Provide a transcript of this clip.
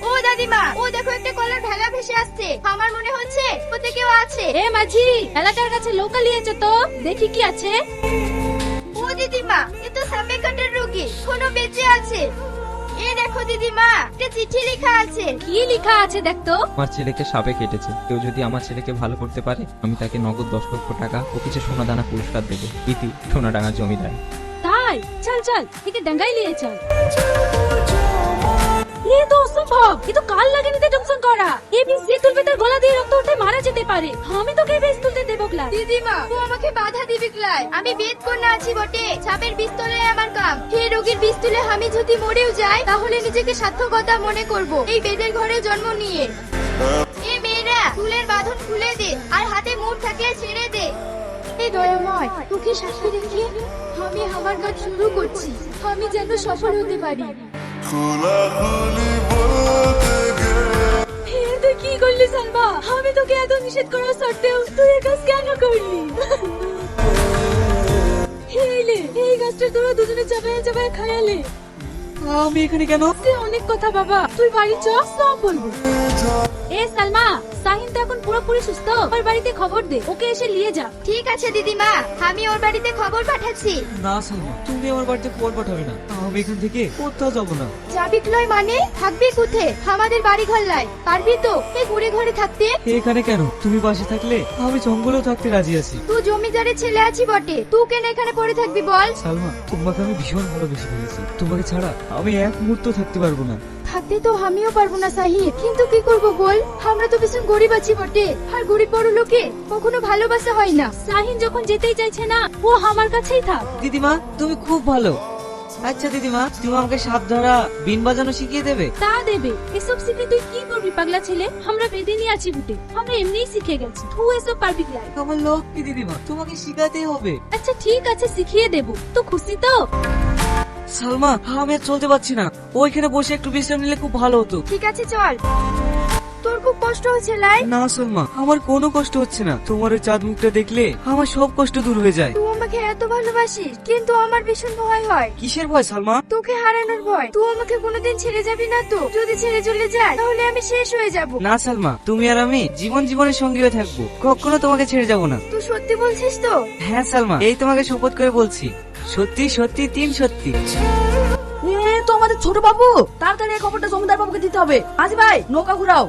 ও দাদিমা, ও দেখো একটা কলার ভেলা ভেসে আসছে। আমার মনে হচ্ছে ওতে কেউ আছে। এ মাঝি, ভেলাটার কাছে লোকাল নিয়েছে তো, দেখি কি আছে। ও দিদিমা, এ তো সামনে কাটার রোগী, কোনো বেঁচে আছে। এ দেখো দিদিমা, একটা চিঠি লেখা আছে। কি লেখা আছে দেখতো। আমার ছেলেকে সাপে কেটেছে, কেউ যদি আমার ছেলেকে ভালো করতে পারে আমি তাকে নগদ 10 লক্ষ টাকা ও কিছু সোনাদানা পুরস্কার দেবো। ইতি সোনাডাঙ্গা জমিদার। তাই চল চল, একে ডাঙ্গাই নিয়ে চল। ये तो असंभव, ये तो কাল লাগেনি তে জংশন করা। এই বিষ যে তুলবে তার গলা দিয়ে রক্ত উঠে মারা যেতে পারে। আমি তোকে বিষ তুলতে দেবো ক্লাস। দিদিমা, ও আমাকে বাধা দিবি ক্লাই। আমি বেদ কন্যা আছি বটে, সাপের বিষ তোলাই আমার কাম। এই রোগীর বিষ তুলে আমি যদি মরেও যাই, তাহলে নিজেকে সার্থকতা মনে করব এই বেদের ঘরে জন্ম নিয়ে। এ মেয়েরা, চুলের বাঁধন খুলে দে আর হাতে মুঠ থাকলে ছেড়ে দে। এই দয়াময়, তোকে সাক্ষী রেখে আমি আমার কাজ শুরু করছি। আমি যেন সফল হতে পারি। তুই কি করলি সালমা? আমি তোকে এত নিষেধ করার সত্ত্বেও তুই এই কাজ কেন করলি? এই গাছটা তোরা দুজনে চাপায় চাপায় খায়ালে। আমি এখানে কেন? অনেক কথা বাবা, তুই বাড়ি চ, সব বলবো। এ সালমা, সাহিন তো এখন পুরোপুরি সুস্থ। ওর বাড়িতে খবর দে, ওকে এসে নিয়ে যা। ঠিক আছে দিদিমা, আমি ওর বাড়িতে খবর পাঠাচ্ছি। না সালমা, তুমি আমার বাড়িতে খবর পাঠাবে না। আমি এখান থেকে কোথাও যাবো না। যাবি ক্লয় মানে? থাকবি কোথে? আমাদের বাড়ি ঘর লাই, পারবি তো এই ঘুরে ঘরে থাকতে? এখানে কেন? তুমি পাশে থাকলে আমি জঙ্গলেও থাকতে রাজি আছি। তুই জমিদারের ছেলে আছি বটে, তুই কেন এখানে পড়ে থাকবি বল? সালমা, তোমাকে আমি ভীষণ ভালোবেসে ফেলেছি। তোমাকে ছাড়া আমি এক মুহূর্ত থাকতে পারবো না। থাকতে তো আমিও পারবো না সাহিদ, কিন্তু কি করব বল? আমরা তো ভীষণ গরিব আছি বটে, আর গরিব বড় লোকে কখনো ভালোবাসা হয় না। সাহিন যখন যেতেই চাইছে না, ও আমার কাছেই থাক। দিদিমা, তুমি খুব ভালো। আচ্ছা দিদিমা, তুমি আমাকে সাপ ধরা, বিন বাজানো শিখিয়ে দেবে? তা দেবে। এসব শিখে তুই কি করবি পাগলা ছেলে? আমরা বেঁধে নিয়ে আছি বুটে, আমরা এমনিই শিখে গেছি। তুই এসব পারবি কি? আমার লক্ষ্মী দিদিমা, তোমাকে শিখাতেই হবে। আচ্ছা ঠিক আছে, শিখিয়ে দেবো। তো খুশি তো? সালমা, আমি আর চলতে পারছি না। ওইখানে বসে একটু বিশ্রাম নিলে খুব ভালো হতো। ঠিক আছে চল। তোর খুব কষ্ট হচ্ছে লাই? না সালমা, আমার কোনো কষ্ট হচ্ছে না। তোমার ওই চাঁদ মুখটা দেখলে আমার সব কষ্ট দূর হয়ে যায়। তুই আমাকে এত ভালোবাসিস, কিন্তু আমার ভীষণ ভয় হয়। কিসের ভয় সালমা? তোকে হারানোর ভয়। তুই আমাকে কোনোদিন ছেড়ে যাবি না তো? যদি ছেড়ে চলে যায় তাহলে আমি শেষ হয়ে যাব। না সালমা, তুমি আর আমি জীবনের সঙ্গী হয়ে থাকবো। কখনো তোমাকে ছেড়ে যাব না। তুই সত্যি বলছিস তো? হ্যাঁ সালমা, এই তোমাকে শপথ করে বলছি। সত্যি সত্যি 3 সত্যি। তো আমাদের ছোট বাবু, তাড়াতাড়ি এই খবরটা জমিদার বাবুকে দিতে হবে। আজি ভাই, নৌকা ঘুরাও।